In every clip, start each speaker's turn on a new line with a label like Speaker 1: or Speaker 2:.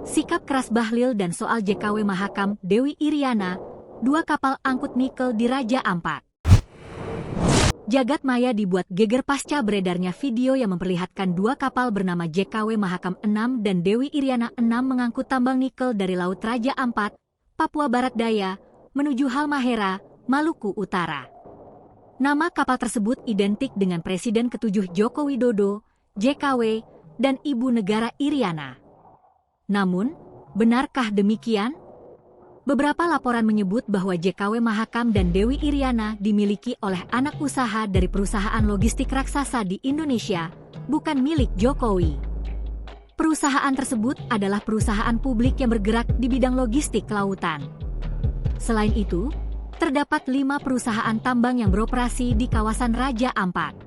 Speaker 1: Sikap keras Bahlil dan soal JKW Mahakam Dewi Iriana, 2 kapal angkut nikel di Raja Ampat. Jagat maya dibuat geger pasca beredarnya video yang memperlihatkan 2 kapal bernama JKW Mahakam 6 dan Dewi Iriana 6 mengangkut tambang nikel dari Laut Raja Ampat, Papua Barat Daya, menuju Halmahera, Maluku Utara. Nama kapal tersebut identik dengan Presiden ke-7 Joko Widodo, JKW, dan Ibu Negara Iriana. Namun, benarkah demikian? Beberapa laporan menyebut bahwa JKW Mahakam dan Dewi Iriana dimiliki oleh anak usaha dari perusahaan logistik raksasa di Indonesia, bukan milik Jokowi. Perusahaan tersebut adalah perusahaan publik yang bergerak di bidang logistik kelautan. Selain itu, terdapat 5 perusahaan tambang yang beroperasi di kawasan Raja Ampat.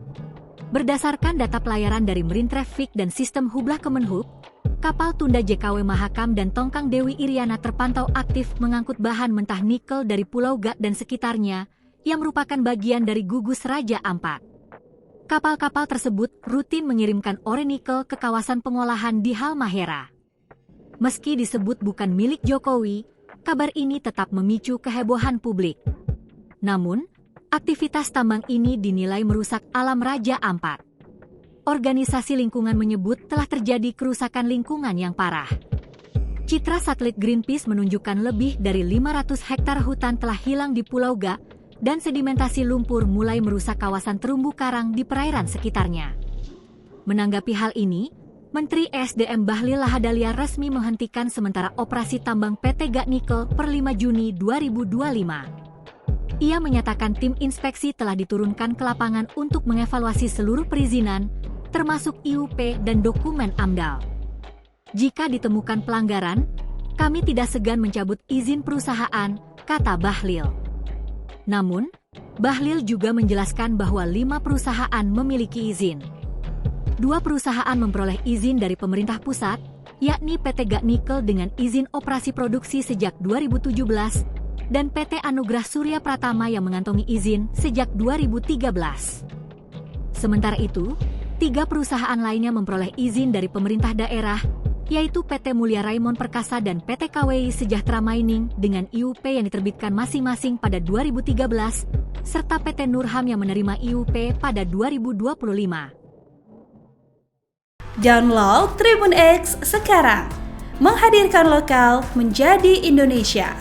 Speaker 1: Berdasarkan data pelayaran dari Marine Traffic dan Sistem Hublah Kemenhub, kapal tunda JKW Mahakam dan Tongkang Dewi Iriana terpantau aktif mengangkut bahan mentah nikel dari Pulau Ga dan sekitarnya, yang merupakan bagian dari gugus Raja Ampat. Kapal-kapal tersebut rutin mengirimkan ore nikel ke kawasan pengolahan di Halmahera. Meski disebut bukan milik Jokowi, kabar ini tetap memicu kehebohan publik. Namun, aktivitas tambang ini dinilai merusak alam Raja Ampat. Organisasi lingkungan menyebut telah terjadi kerusakan lingkungan yang parah. Citra satelit Greenpeace menunjukkan lebih dari 500 hektar hutan telah hilang di Pulau Ga, dan sedimentasi lumpur mulai merusak kawasan terumbu karang di perairan sekitarnya. Menanggapi hal ini, Menteri ESDM Bahlil Lahadalia resmi menghentikan sementara operasi tambang PT Ga Nikel per 5 Juni 2025. Ia menyatakan tim inspeksi telah diturunkan ke lapangan untuk mengevaluasi seluruh perizinan, termasuk IUP dan dokumen AMDAL. Jika ditemukan pelanggaran, kami tidak segan mencabut izin perusahaan, kata Bahlil. Namun, Bahlil juga menjelaskan bahwa 5 perusahaan memiliki izin. 2 perusahaan memperoleh izin dari pemerintah pusat, yakni PT Ga Nikel dengan izin operasi produksi sejak 2017, dan PT Anugrah Surya Pratama yang mengantongi izin sejak 2013. Sementara itu, 3 perusahaan lainnya memperoleh izin dari pemerintah daerah, yaitu PT Mulya Raimon Perkasa dan PT KWI Sejahtera Mining dengan IUP yang diterbitkan masing-masing pada 2013, serta PT Nurham yang menerima IUP pada 2025.
Speaker 2: Download Tribun X sekarang, menghadirkan lokal menjadi Indonesia.